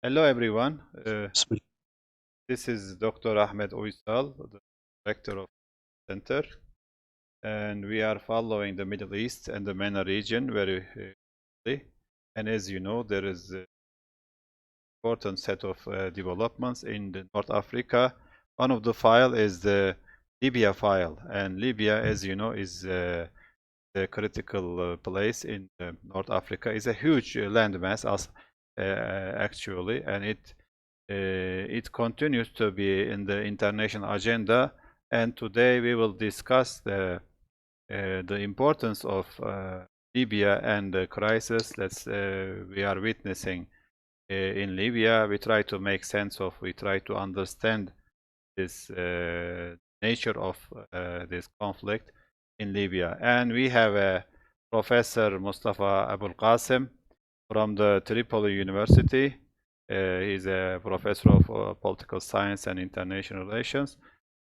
Hello everyone. Bismillah. This is Dr. Ahmed Oysal, the director of the center, and we are following the Middle East and the MENA region very closely. And as you know, there is an important set of developments in North Africa. One of the file is the Libya file, and Libya, as you know, is the critical place in North Africa. It's a huge landmass, actually, and it continues to be in the international agenda. And today we will discuss the importance of Libya and the crisis that we are witnessing in Libya. We try to make sense of, we try to understand this nature of this conflict in Libya. And we have a Professor Mustafa Abulgasim from the Tripoli University. He's a professor of political science and international relations.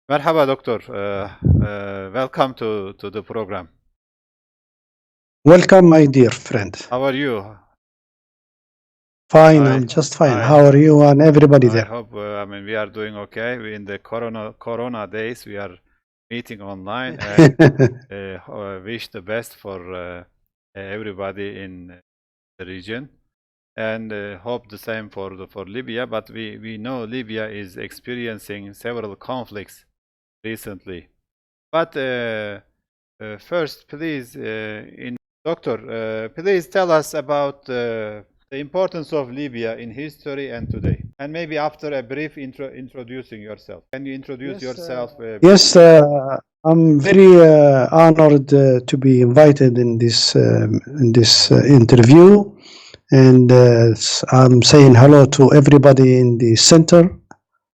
Merhaba, Doctor. Welcome to the program. Welcome, my dear friend. How are you? Fine, I'm just fine. How are you and everybody there? I hope, we are doing okay. We in the corona days, we are meeting online and wish the best for everybody in the region, and hope the same for Libya. But we know Libya is experiencing several conflicts recently. But first, please, Doctor, please tell us about the importance of Libya in history and today, and maybe after a brief introducing yourself. Can you introduce yourself? Yes, I'm very honored to be invited in this interview, and I'm saying hello to everybody in the center,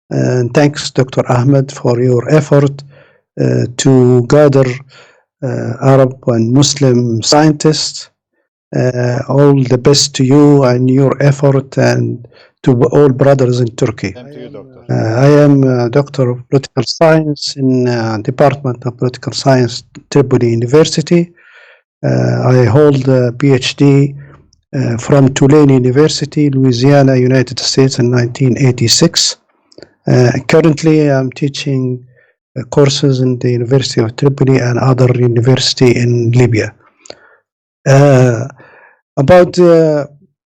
and thanks, Dr. Ahmed, for your effort to gather Arab and Muslim scientists. All the best to you and your effort, and to all brothers in Turkey. Same to you, Doctor. I am a doctor of political science in Department of Political Science, Tripoli University. I hold a PhD from Tulane University, Louisiana, United States in 1986. Currently, I'm teaching courses in the University of Tripoli and other university in Libya. About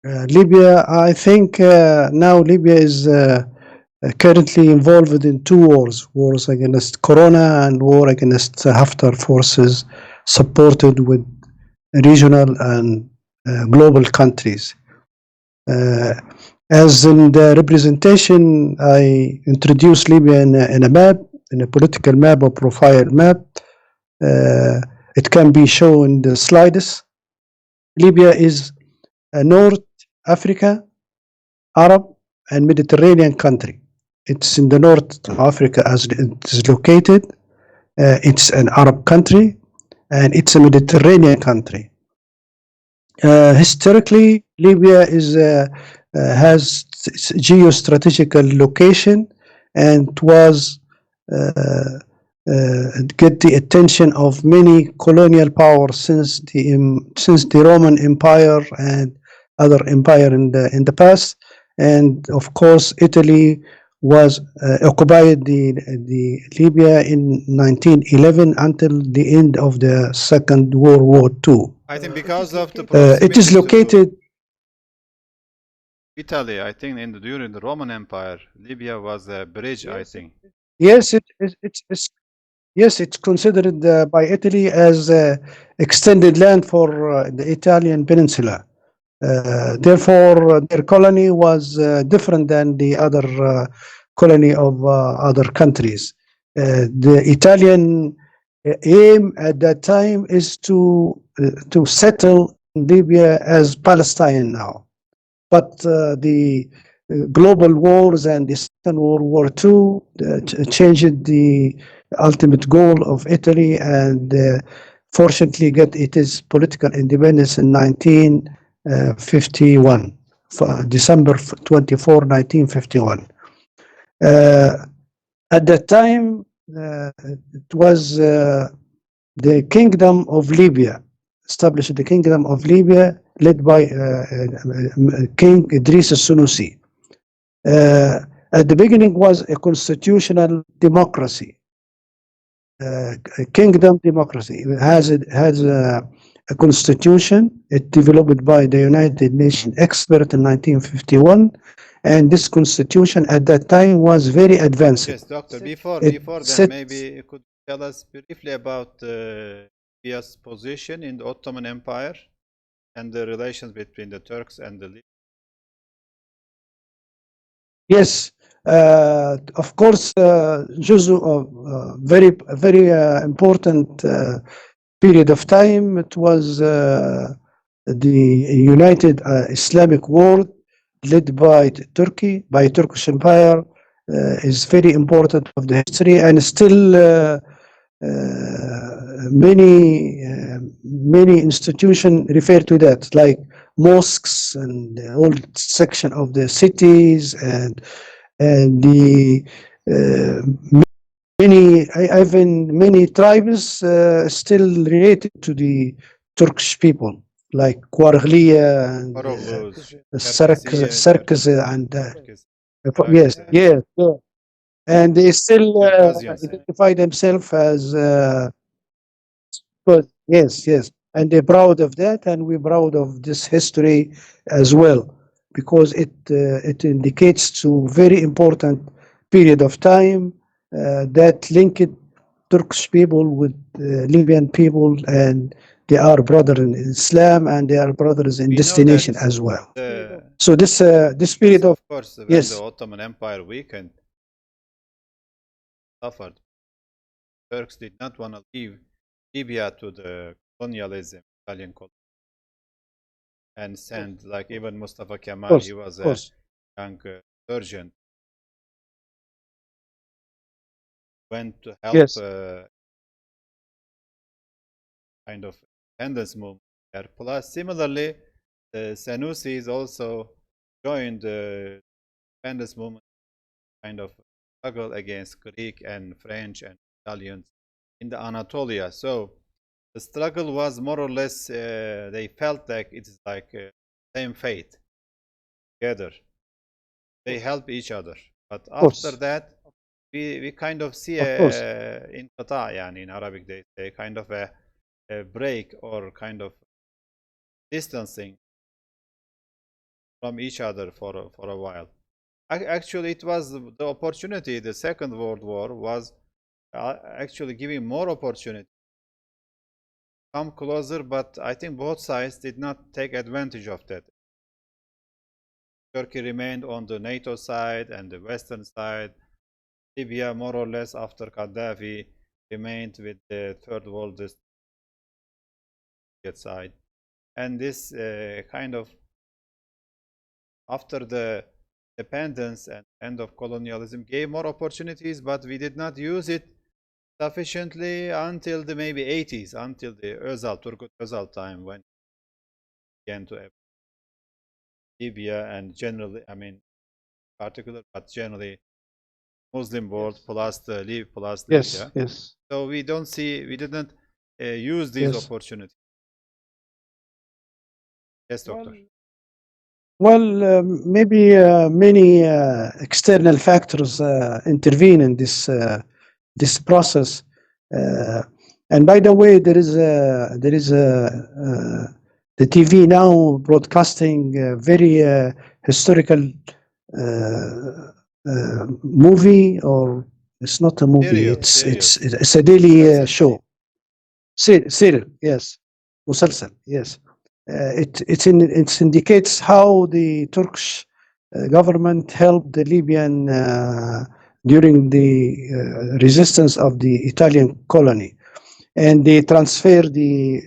Libya, I think now Libya is currently involved in two wars against Corona and war against Haftar forces, supported with regional and global countries. As in the representation, I introduced Libya in a map, in a political map or profile map. It can be shown in the slides. Libya is a North Africa, Arab and Mediterranean country. It's in the North of Africa as it is located. It's an Arab country, and it's a Mediterranean country. Historically, Libya has geostrategical location, and was get the attention of many colonial powers since the Roman Empire and other empire in the past. And of course, Italy was occupied the Libya in 1911 until the end of the Second World War II. I think because of the it is located. Italy, I think during the Roman Empire, Libya was a bridge. Yes. I think. Yes, it's considered by Italy as extended land for the Italian peninsula. Therefore, their colony was different than the other colony of other countries. The Italian aim at that time is to settle Libya as Palestine now. But the global wars and the Second World War II changed the ultimate goal of Italy, and fortunately get its political independence in 1951, December 24, 1951. At that time, it was the Kingdom of Libya, established the Kingdom of Libya, led by King Idris al-Sunusi. At the beginning was a constitutional democracy, a kingdom democracy. It has a constitution. It developed by the United Nations expert in 1951, and this constitution at that time was very advanced. Yes, doctor. Before It then, set, maybe you could tell us briefly about Libya's position in the Ottoman Empire and the relations between the Turks and the Libyans. yes, of course, juzu of very important period of time. It was the United Islamic World led by Turkey, by Turkish Empire, is very important of the history, and still many institutions refer to that, like mosques and the old section of the cities, and the many tribes still related to the Turkish people, like Quarghliya and Oroguz, Sarkis and yes, Turkish, yes, yeah. And they still Circassians. identify themselves as but yes, and they're proud of that, and we're proud of this history as well, because it indicates to very important period of time that linked Turkish people with Libyan people, and they are brothers in Islam, and they are brothers in We know destination that as well. the, So this period yes, of of course, when yes, the Ottoman Empire weakened, suffered, Turks did not want to leave Libya to the colonialism, Italian colonialism, and send, like even Mustafa of Kemal, course, he was of a course, young surgeon, went to help yes, kind of independence movement there. Plus, similarly, the Senussis also joined the independence movement, kind of struggle against Greek and French and Italians in the Anatolia. So the struggle was more or less, they felt like it's like same fate together. They help each other. But of after course, that, we kind of see of course, in Qata, yani in Arabic they say kind of a break or kind of distancing from each other for a while. Actually, it was the opportunity. The Second World War was actually giving more opportunity, come closer, but I think both sides did not take advantage of that. Turkey remained on the NATO side and the Western side. Libya, more or less, after Gaddafi, remained with the Third World side. And this kind of, after the independence and end of colonialism, gave more opportunities, but we did not use it sufficiently until the maybe 80s, until the Özal, Turgut Özal time, when began to Libya and generally, I mean, particular, but generally Muslim world plus the yes, Libya. yes, So we don't see, we didn't use these yes. opportunities. Yes, doctor. Well, maybe many external factors intervene in this process. And by the way, the TV now broadcasting very historical movie, or it's not a movie. It's a daily show. Serial, yes. مسلسل, yes. It indicates how the Turkish government helped the Libyan during the resistance of the Italian colony, and they transfer the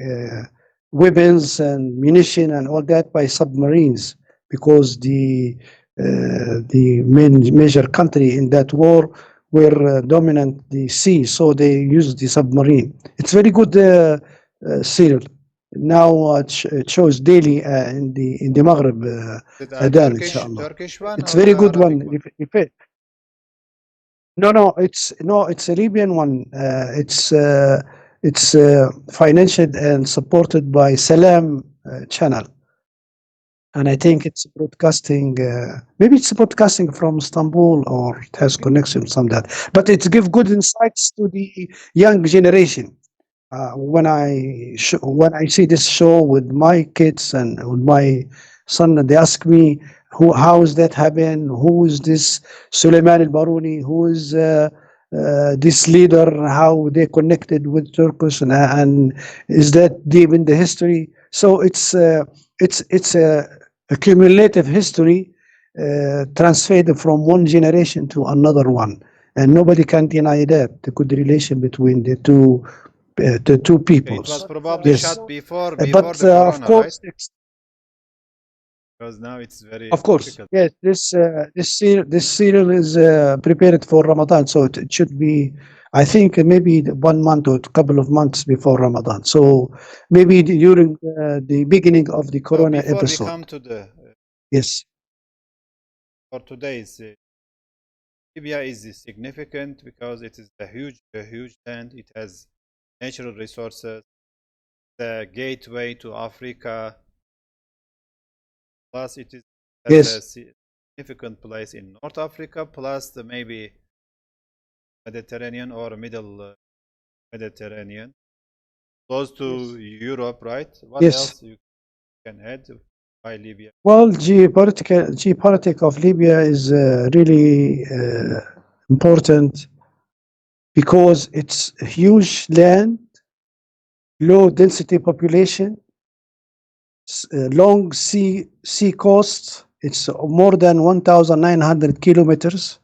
weapons and munition and all that by submarines, because the major country in that war were dominant the sea, so they used the submarine. It's very good serial. Now it shows daily in the Maghrib Adhan, inshallah. Turkish one It's or very the good Arabic one. one? It's a Libyan one. It's financed and supported by Salam channel. and I think it's broadcasting. Maybe it's broadcasting from Istanbul, or it has connection with some that. But it gives good insights to the young generation. When I see this show with my kids and with my son, they ask me, how is that happen? Who is this Suleiman al-Baruni? Who is this leader? How they connected with Turkish, and is that deep in the history? So it's a cumulative history transferred from one generation to another one, and nobody can deny that the good relation between the two Okay, it was peoples. probably Yes. shot before But the of corona, right? course, Because now it's very of course, difficult. yes. This serial is prepared for Ramadan, so it should be. I think maybe 1 month or a couple of months before Ramadan. So maybe during the beginning of the So Corona before we episode. come to the Yes. for today's Libya is significant because it is a huge land. It has natural resources, the gateway to Africa. Plus, it is has a Yes. significant place in North Africa. Plus, the maybe Mediterranean or Middle Mediterranean, close to Europe, right? What Yes. else you can add by Libya? Well, geopolitics of Libya is really important because it's a huge land, low density population, long sea coast. It's more than 1,900 kilometers.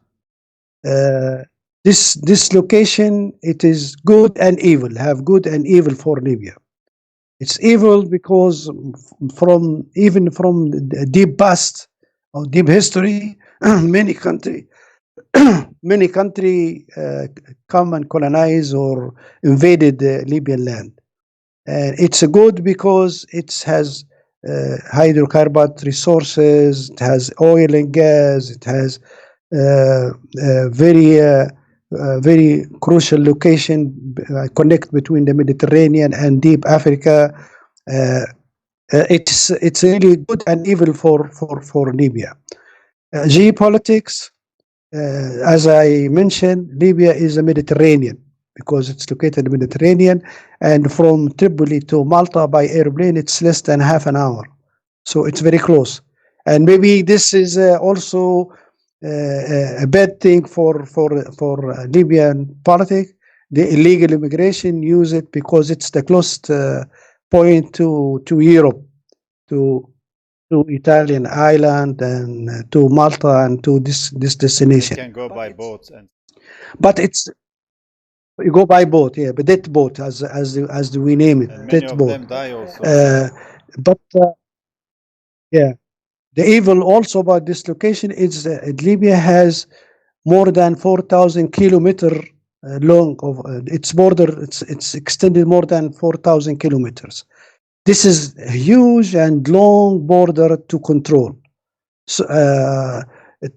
This location, it is good and evil. Have good and evil for Libya. It's evil because even from the deep past or deep history, many country many country come and colonize or invaded the Libyan land. And it's good because it has hydrocarbon resources, it has oil and gas, it has very crucial location connect between the Mediterranean and deep Africa. It's really good and evil for Libya. Geopolitics, as I mentioned, Libya is a Mediterranean because it's located in the Mediterranean, and from Tripoli to Malta by airplane, it's less than half an hour. So it's very close. And maybe this is also a bad thing for Libyan politics. The illegal immigration use it because it's the closest point to Europe, to Italian island, and to Malta, and to this They destination. can go by boat, and But it's you go by boat, yeah, but that boat, as we name it, many that of boat. them die also. But yeah, the evil also about this location is Libya has more than 4,000 kilometer long of its border. It's extended more than 4,000 kilometers. This is a huge and long border to control. So,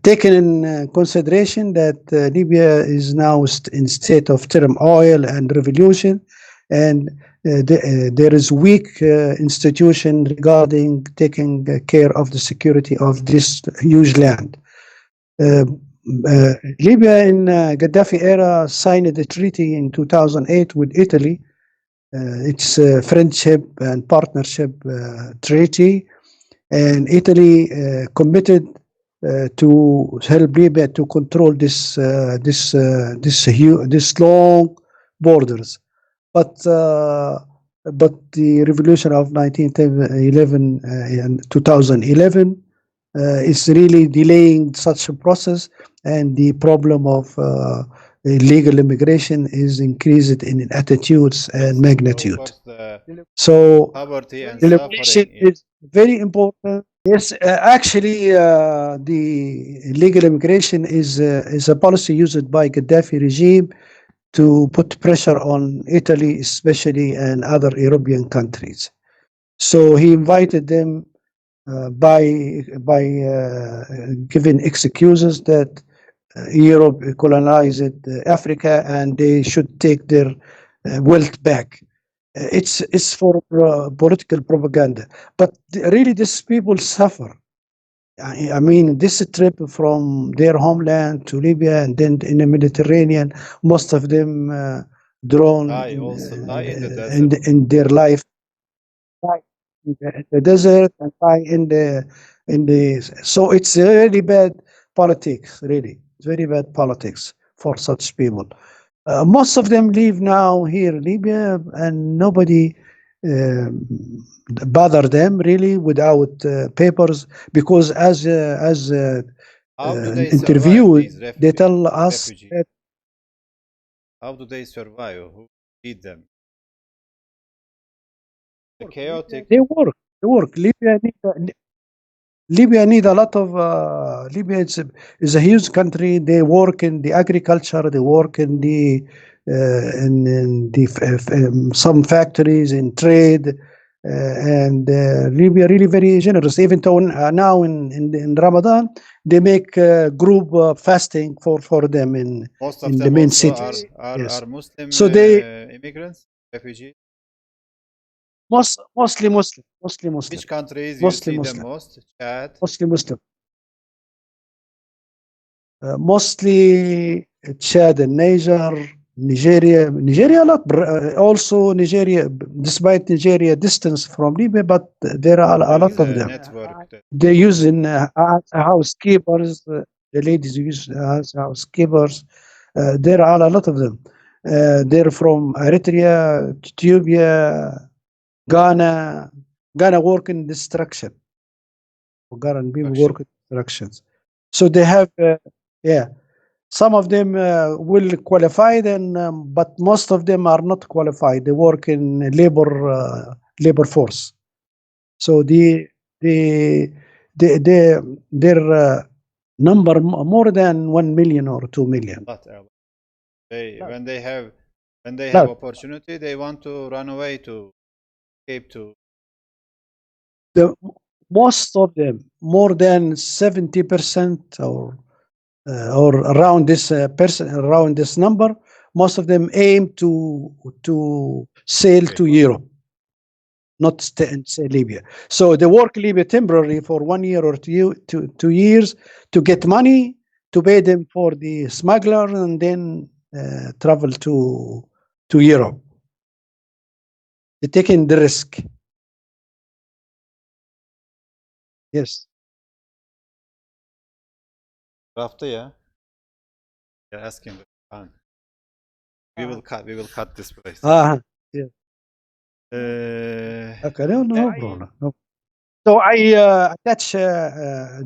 taken in consideration that Libya is now in state of turmoil and revolution, and there is weak institution regarding taking care of the security of this huge land. Uh, Libya in Gaddafi era signed a treaty in 2008 with Italy. It's a friendship and partnership treaty, and Italy committed to help Libya to control this long borders. But the revolution of 1911 and 2011 is really delaying such a process, and the problem of illegal immigration is increased in attitudes and Of magnitude. course, the So poverty and the regulation suffering is very important. Yes, actually, the illegal immigration is a policy used by Gaddafi regime to put pressure on Italy, especially, and other European countries. So he invited them by giving excuses that Europe colonized Africa and they should take their wealth back. it's for political propaganda. But really, these people suffer. I mean, this trip from their homeland to Libya and then in the Mediterranean, most of them drown Die in the desert. in their life, die in the desert and die in the. So it's really bad politics. Really, it's very bad politics for such people. Most of them live now here in Libya, and nobody bother them really without papers, because as How do they survive, interviewed, these they tell us refugees? that How do they survive? Who feed them? The chaotic. they work. They work. Libya need a lot of. Libya is a huge country. They work in the agriculture. They work in the some factories in trade, and Libya really very generous. Even though now in Ramadan they make group fasting for them Most of in the them main also cities. Yes. are Muslim So they immigrants, refugees. mostly Muslim, Which countries you mostly see them Muslim, most? Chad. Muslim. Mostly Chad and Nigeria a lot. Also Nigeria, despite Nigeria distance from Libya, but there are a lot of them. Network. They use in housekeepers. The ladies use as housekeepers. There are a lot of them. They're from Eritrea, Ethiopia, Ghana. Ghana work in destruction. Ghana people work in destructions. So they have, yeah. Some of them will qualify, then, but most of them are not qualified. They work in labor force. So their number more than 1 million or 2 million. When they have opportunity, they want to run away to escape to. Most of them, more than 70% or around this around this number, most of them aim to sail to Europe, not stay in Libya. So they work Libya temporarily for 1 year or 2 years to get money to pay them for the smuggler, and then travel to Europe. They're taking the risk. Yes. You're asking the time. We will cut this place. Yeah. Okay, no problem. No. So I attach a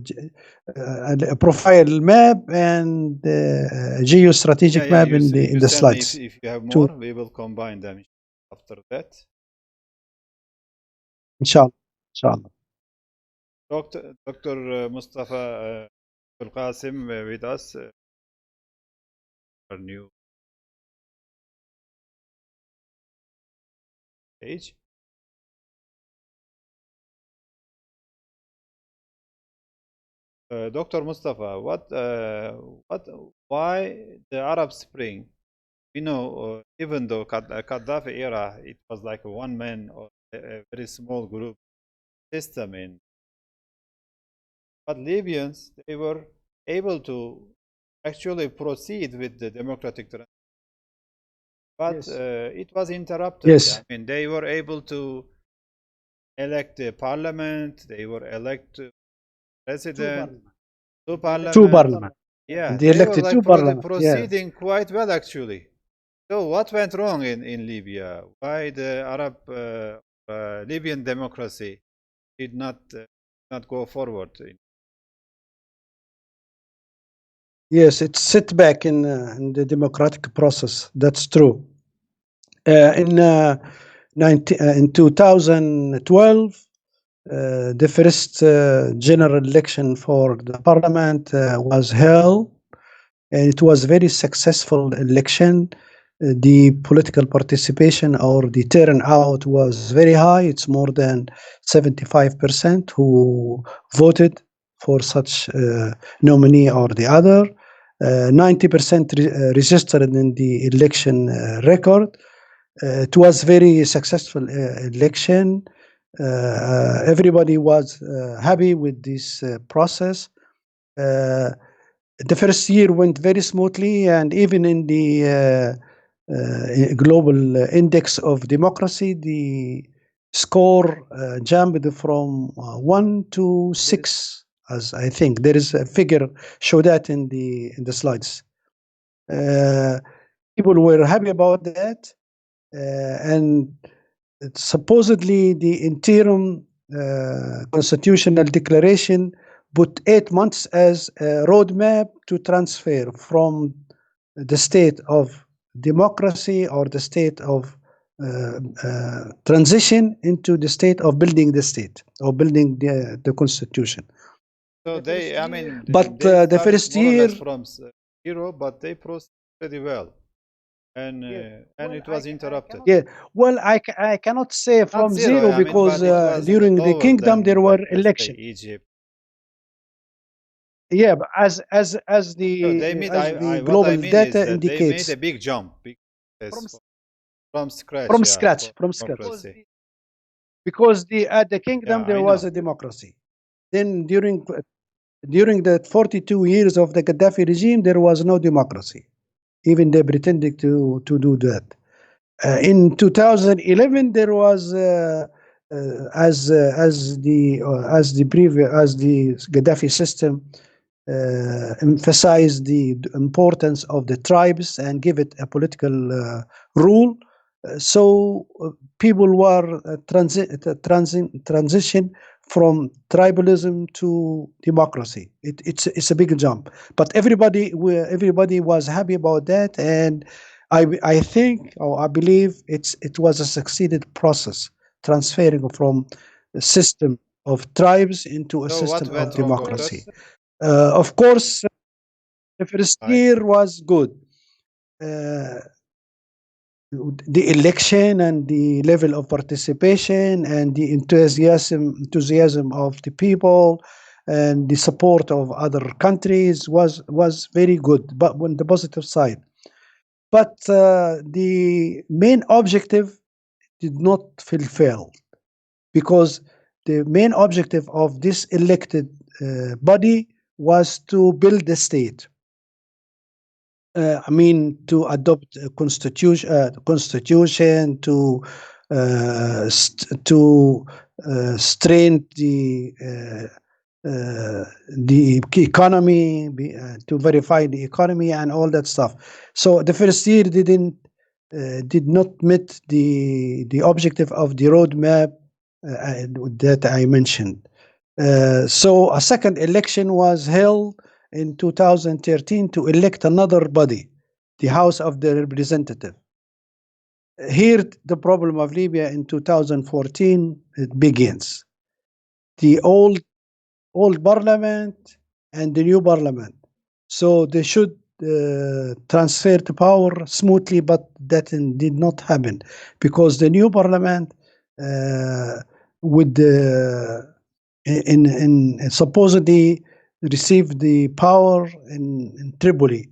profile map and geostrategic map in the slides. If you have more, we will combine them after that. Inshallah. Dr. Mustafa Abulgasim with us. Our new page. Dr. Mustafa, why the Arab Spring? We know, even though Gaddafi era, it was like a one-man or a very small group system but Libyans, they were able to actually proceed with the democratic transition. But it was interrupted. Yes. I mean, they were able to elect the parliament, they were elected president, two parliament. Yeah, they elected two parliament. Proceeding quite well, actually. So what went wrong in Libya? Why the Arab Libyan democracy did not go forward? Yes, it's setback in the democratic process. That's true. In 2012, the first general election for the parliament was held, and it was a very successful election. The political participation or the turnout was very high. It's more than 75% who voted for such nominee or the other. 90% registered in the election record. It was very successful election. Everybody was happy with this process. The first year went very smoothly, and even in the global index of democracy, the score jumped from 1 to 6, as I think there is a figure show that in the slides. People were happy about that, and supposedly the interim constitutional declaration put 8 months as a roadmap to transfer from the state of democracy or the state of transition into the state of building the state or building the constitution. So they, I mean, But they the started first more or year, less from zero, but they proceeded pretty well, and it was interrupted. yeah, well, I cannot say Not from zero, zero I mean, because but it was during the lower kingdom than, there were like, let's say, elections. Egypt. Yeah, but as So they made, the what I global mean is data that they made indicates, a big jump from scratch, from yeah, scratch, for from scratch, democracy. because at the Yeah, kingdom there I was know. a democracy. Then during the 42 years of the Gaddafi regime, there was no democracy. Even they pretended to do that. In 2011, there was as the Gaddafi system emphasized the importance of the tribes and give it a political rule. So people were transition from tribalism to democracy. It's a big jump, but everybody was happy about that, and I think, or I believe it was a succeeded process transferring from a system of tribes into a So what system of went wrong, doctor? democracy. Of course, the first Hi. year was good. The election and the level of participation and the enthusiasm of the people and the support of other countries was very good, but on the positive side. But the main objective did not fulfill, because the main objective of this elected body was to build the state. I mean, to adopt a constitution, to strain the economy, to verify the economy and all that stuff. So the first year did not meet the objective of the roadmap that I mentioned. So a second election was held in 2013 to elect another body, the House of the Representative. Here, the problem of Libya in 2014 it begins. The old parliament and the new parliament. So they should transfer the power smoothly, but that did not happen, because the new parliament would supposedly receive the power in Tripoli.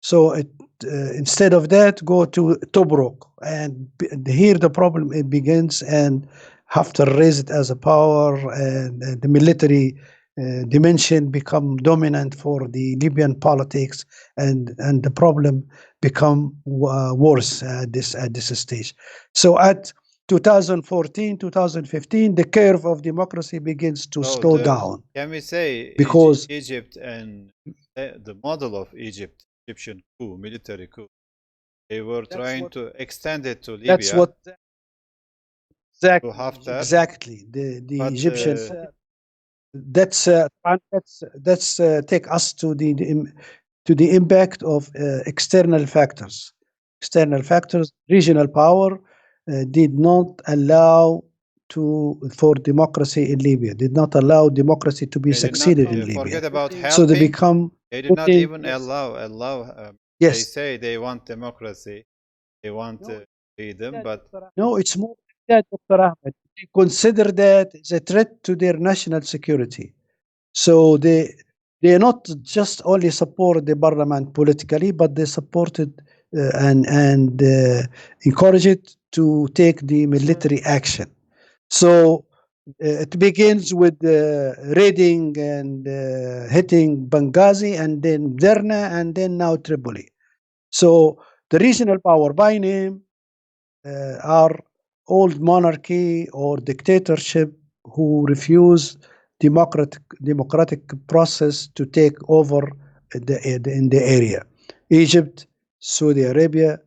So instead of that, go to Tobruk, and here the problem it begins, and Haftar raise it as a power, and the military dimension become dominant for the Libyan politics, and the problem become worse at this stage. So at 2014, 2015, the curve of democracy begins to So slow down, can we say because Egypt and the model of Egyptian coup, military coup, they were trying to extend it to that's Libya, what to Haftar, exactly the but Egyptians. That's take us to the impact of external factors. External factors, regional power did not allow for democracy in Libya. Did not allow democracy to be they did not succeeded in Libya. forget about So they helping. become They did not putting, even allow. They yes. say they want democracy, they want freedom, but No, it's more than that, Dr. Ahmed. They consider that as a threat to their national security. So they not just only support the parliament politically, but they supported and encourage it to take the military action. So it begins with raiding and hitting Benghazi, and then Derna, and then now Tripoli. So the regional power by name are old monarchy or dictatorship who refuse democratic process to take over in the area. Egypt, Saudi Arabia,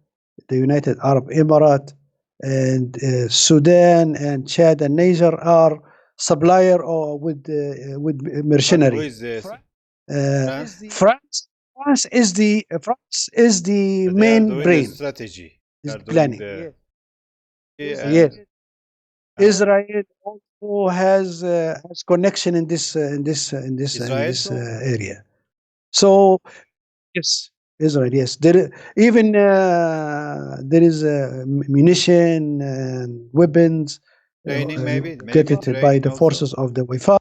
the United Arab Emirates, and Sudan and Chad and Niger are supplier or with But who mercenary. is this? France, France is the They are main doing the brain, strategy. They is are the doing planning. the Yes. and Israel also has connection in this Israel. area. So yes, Israel. Yes, even there is munition and weapons Training maybe get it by training the also. forces of the Wi-Fi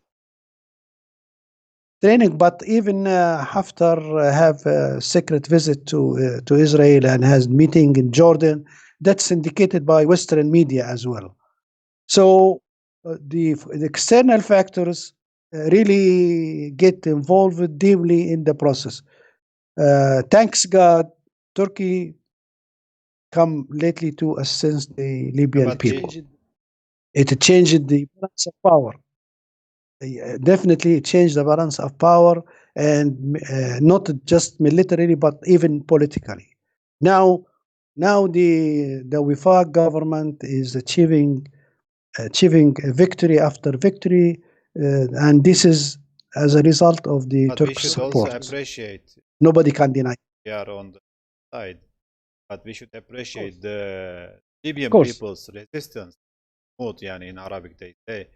training. But even Haftar have a secret visit to Israel and has meeting in Jordan. That's indicated by Western media as well. So the external factors really get involved deeply in the process. Thanks God, Turkey come lately to assist the Libyan But people. It changed the balance of power. Definitely, it changed the balance of power, and not just militarily, but even politically. Now the Wifaq government is achieving victory after victory, and this is as a result of the but we Turkish should also support. appreciate Nobody can deny. we are on the side, but we should appreciate the Libyan Of course, people's resistance. Mood, yani in Arabic they say.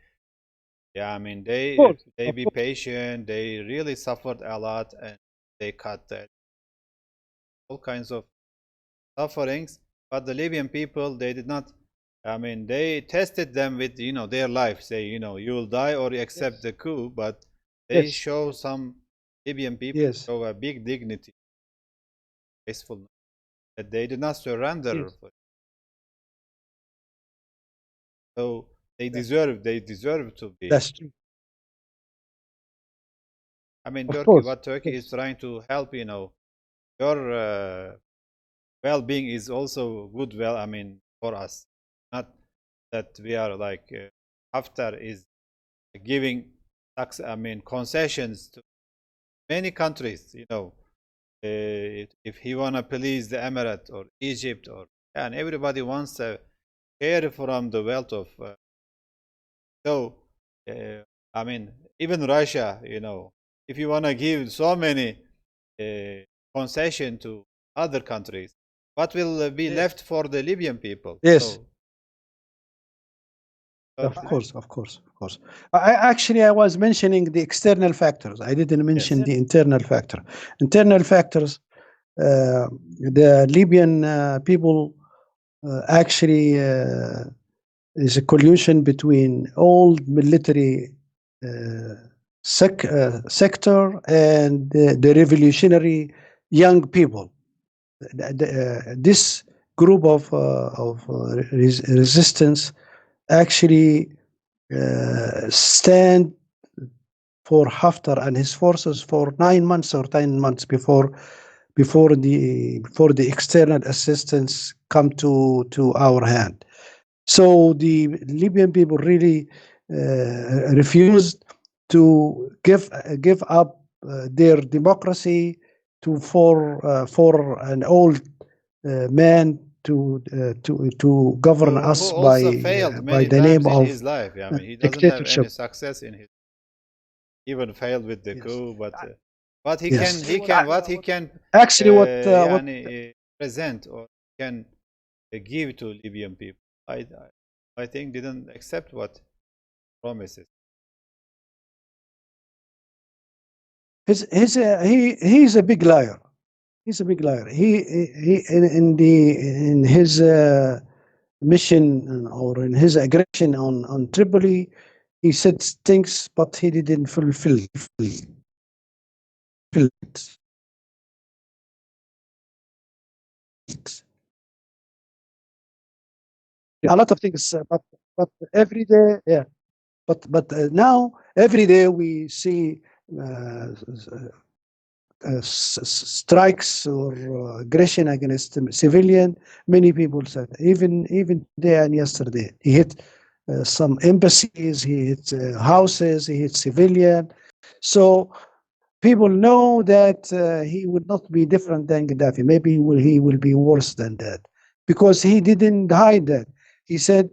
Yeah, I mean of course, they of be course. patient. They really suffered a lot, and they cut all kinds of sufferings. But the Libyan people, they did not. I mean, they tested them with their life. Say you will die or you accept the coup. But they Yes, show some Libyan people yes, show a big dignity, peacefulness that they did not surrender. yes. So they That, deserve to be. that's true. I mean, Of Turkey. course, What Turkey of is course. trying to help. Your well-being is also good. Well, I mean, for us, not that we are like Haftar is giving tax. I mean, concessions to many countries. If he wanna please the Emirate or Egypt and everybody wants a share from the wealth of. So, uh, I mean, even Russia, if you wanna give so many concession to other countries, what will be left for the Libyan people? Yes, So of course. I was mentioning the external factors. I didn't mention yes, the internal factor. Internal factors. The Libyan people actually is a collusion between old military uh, sector and the revolutionary young people. This group of resistance actually stand for Haftar and his forces for 9 months or 10 months before the external assistance come to our hand. So the Libyan people really refused to give up their democracy for an old man to govern who us also failed by many the name times in of his life. I mean, he doesn't have dictatorship. any success in his. Even failed with the Yes. coup, but he Yes. can what he can Actually, يعني present or can give to Libyan people. I think didn't accept what promises. he's a big liar. He's a big liar. He in his mission or in his aggression on Tripoli, he said things, but he didn't fulfill it. a lot of things, but every day, yeah. But now every day we see strikes or aggression against civilian. Many people said even today and yesterday he hit some embassies, he hit houses, he hit civilian. So people know that he would not be different than Gaddafi. Maybe he will be worse than that because he didn't hide that. He said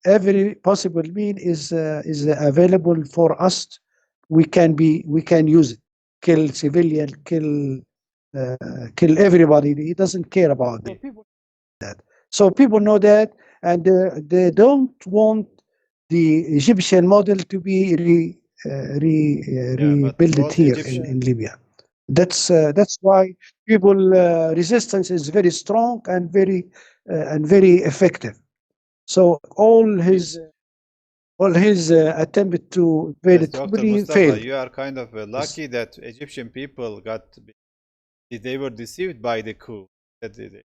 every possible mean is available for us. We can use it. Kill civilian, uh, kill everybody. He doesn't care about that. So people know that, and they don't want the Egyptian model to be Yeah, but rebuilt was here Egyptian in Libya. That's why people resistance is very strong and very effective. So all his attempt to yes, invade Dr. Tripoli Mustafa, failed. you are kind of lucky that Egyptian people they were deceived by the coup. That it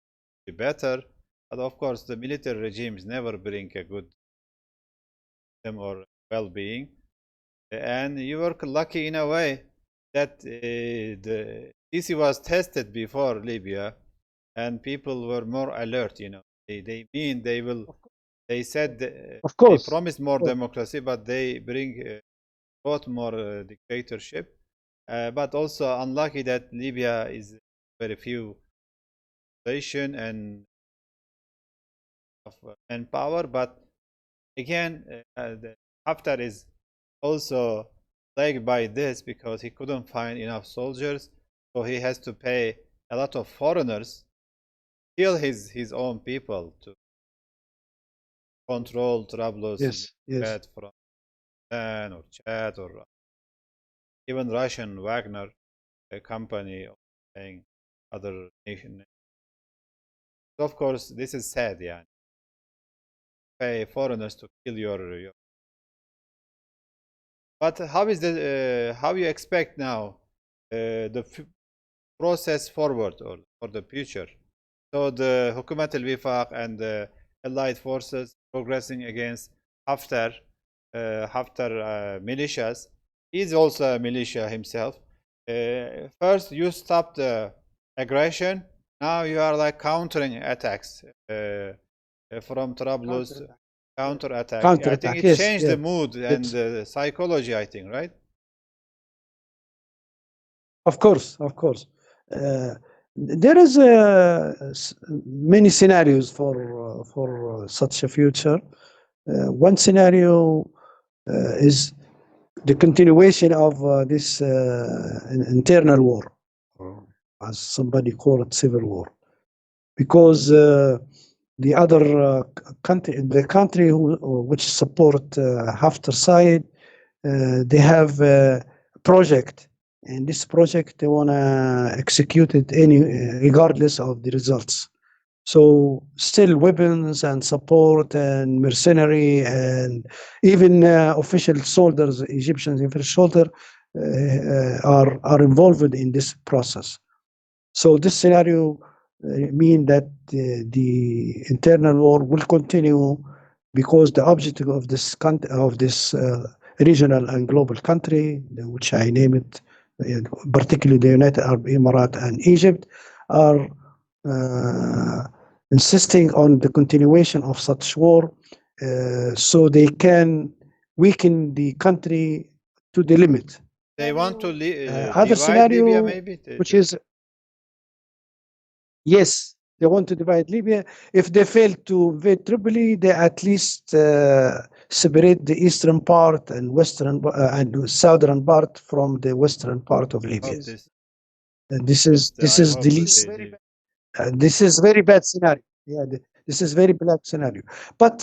be better, but of course the military regimes never bring a good system or well-being. And you were lucky in a way that the CC was tested before Libya, and people were more alert. They said Of they course, promised more democracy, but they bring both more dictatorship. But also unlucky that Libya is very few population and of manpower. But again, Haftar is also plagued by this because he couldn't find enough soldiers, so he has to pay a lot of foreigners, kill his own people to control Trablus yes. from Sudan or Chad or even Russian Wagner company paying other nation. So of course, this is sad, yeah. Pay foreigners to kill your. But how you expect now the process forward or for the future? So the Hukumat al-Wifaq and the allied forces progressing against Haftar, militias. He's also a militia himself. First, you stop the aggression. Now you are like countering attacks from Trablus. Counter attack. I think Counterattack. it Yes, changed the yes. mood and the psychology, I think, right? Of course, of course. There is many scenarios for such a future. One scenario is the continuation of this internal war, or as somebody call it, civil war, because the other country which support Haftar side, they have a project, and this project they want to execute it regardless of the results. So still weapons and support and mercenary and even official soldiers, Egyptian official soldier, are involved in this process. So this scenario mean that the internal war will continue because the objective of this regional and global country, which I name it, particularly the United Arab Emirates and Egypt, are insisting on the continuation of such war, so they can weaken the country to the limit. They want to Other divide Libya, scenario, maybe. which is yes, they want to divide Libya. If they fail to invade Tripoli, they at least separate the eastern part and and southern part from the western part of Libya. And this is I hope the least. This is very bad scenario. Yeah, this is very bad scenario. But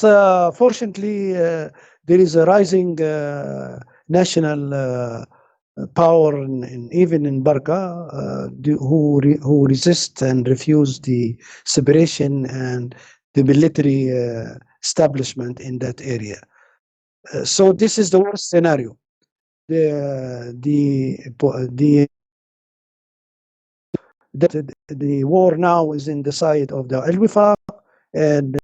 fortunately, there is a rising national power, even in Barca, who resist and refuse the separation and the military establishment in that area. So this is the worst scenario. The war now is in the side of the Al-Wifaq, and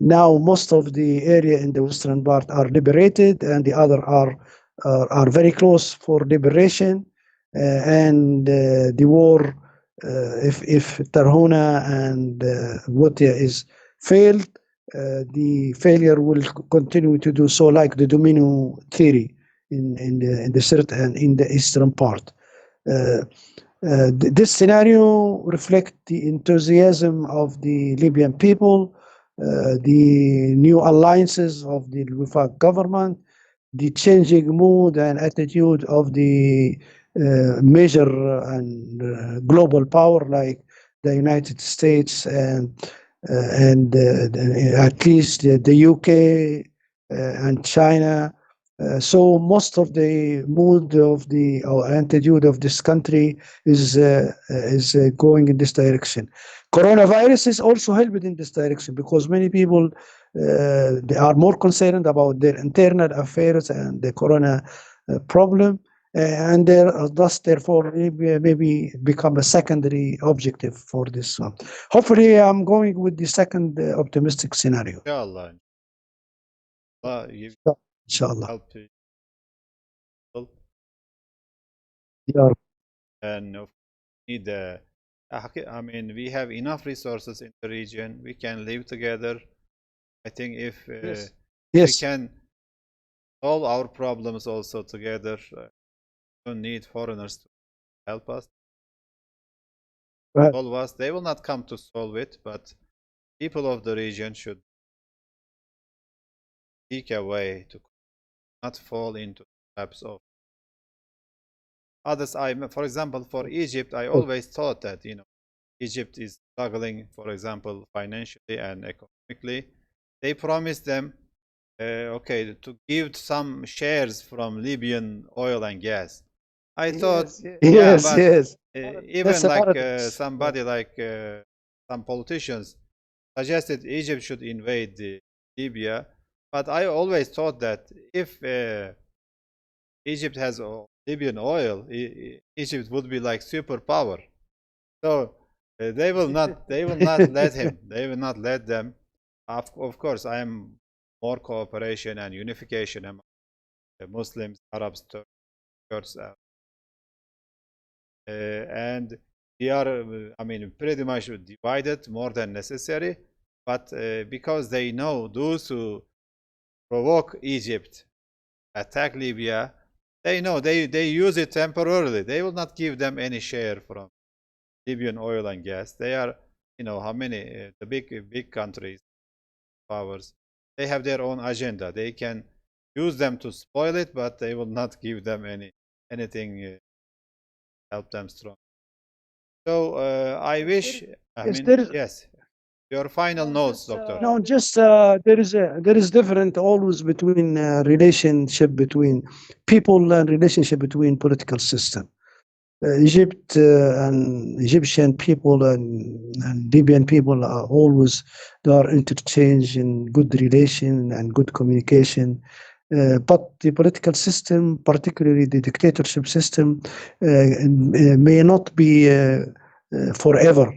Now most of the area in the western part are liberated, and the other are very close for liberation. And the war, if Tarhuna and Wotia is failed, the failure will continue to do so, like the domino theory in the certain in the eastern part. This scenario reflects the enthusiasm of the Libyan people, the new alliances of the Wifaq government, the changing mood and attitude of the major and global power like the United States and at least the UK and China. So most of the mood of the or attitude of this country is going in this direction. Coronavirus is also helped in this direction because many people they are more concerned about their internal affairs and the corona problem, and thus therefore maybe become a secondary objective for this one. Hopefully, I'm going with the second optimistic scenario. Inshallah. You Inshallah. help people Yeah. and need I mean, we have enough resources in the region. We can live together. I think if we Yes. can solve our problems also together, don't need foreigners to help us, Right. solve us. They will not come to solve it, but people of the region should seek a way to not fall into traps of others. For example, for Egypt, I always thought that Egypt is struggling, for example, financially and economically. They promised them, okay, to give some shares from Libyan oil and gas. I thought, yeah, Yes, but yes. even That's a like paradox. somebody like some politicians suggested Egypt should invade Libya, but I always thought that if Egypt has Libyan oil, Egypt would be like superpower. So they will not let him. They will not let them. Of course, I am more cooperation and unification among the Muslims, Arabs, Turks, and we are, I mean, pretty much divided more than necessary. But because they know those who provoke Egypt, attack Libya, they know they use it temporarily. They will not give them any share from Libyan oil and gas. They are, how many the big countries, powers, they have their own agenda. They can use them to spoil it, but they will not give them anything help them strong. So I wish. I Yes, mean, there is. yes. Your final notes, doctor. No, just there is different always between relationship between people and relationship between political system. Egypt and Egyptian people and Libyan people are always they are interchange in good relation and good communication. But the political system, particularly the dictatorship system, may not be forever.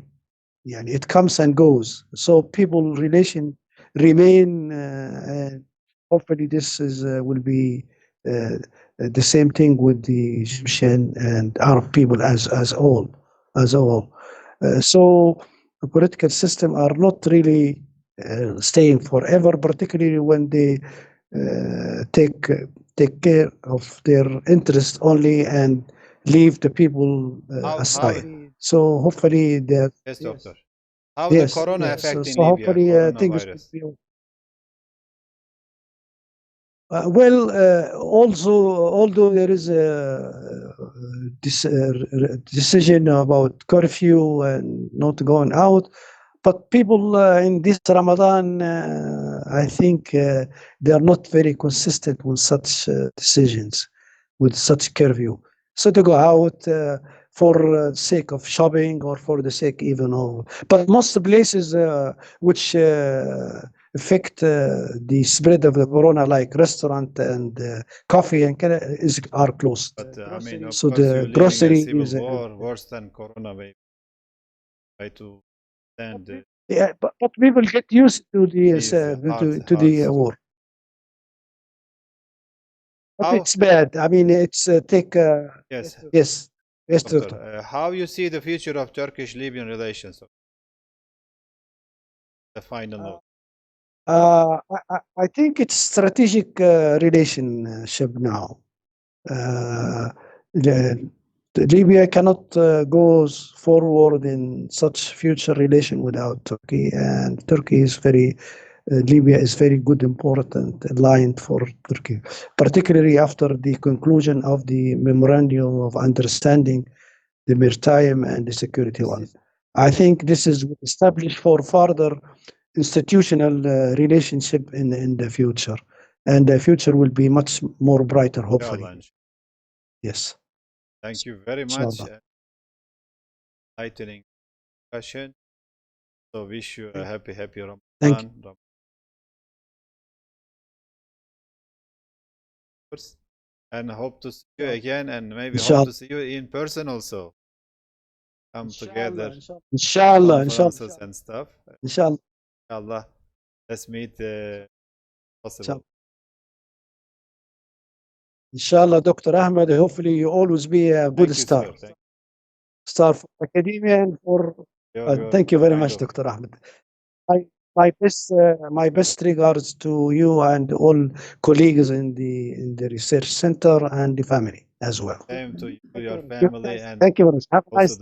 Yeah, it comes and goes. So people relation remain, and hopefully this is will be the same thing with the Egyptian and Arab people as all. So the political system are not really staying forever, particularly when they take care of their interest only and leave the people How aside. So hopefully that yes, doctor. How the yes, corona yes. affect in So Libya? hopefully things will Coronavirus. be. Well, also, although there is a decision about curfew and not going out, but people in this Ramadan, I think they are not very consistent with such decisions, with such curfew. So to go out for sake of shopping or for the sake even of, but most places which affect the spread of the corona, like restaurant and coffee and are closed. But I mean, of So course, the you're living a grocery civil is war worse than corona. Maybe try to stand. Yeah, but we will get used to the Is hard, to the hard. war. But How? it's bad. I mean, it's take. Yes, Yes, yes, doctor. doctor. How you see the future of Turkish-Libyan relations? The final note. I think it's strategic relationship now. The, Libya cannot go forward in such future relation without Turkey, and Turkey is very Libya is very good, important line for Turkey, particularly after the conclusion of the memorandum of understanding, the maritime and the security one. I think this is established for further institutional relationship in the future, and the future will be much more brighter, hopefully. Yes. Thank you very much. Enlightening discussion. So wish you a happy Ramadan. Thank you. And hope to see you again, and maybe Inshallah. hope to see you in person also. Come together, Inshallah, conferences and stuff. Inshallah. Inshallah. Let's meet possible. Inshallah, Dr. Ahmed, hopefully you always be a good star. Star for academia and for thank you very much, Dr. Ahmed. My best regards to you and all colleagues in the research center and the family as well. Same to you, your family, and thank you very much. Have a nice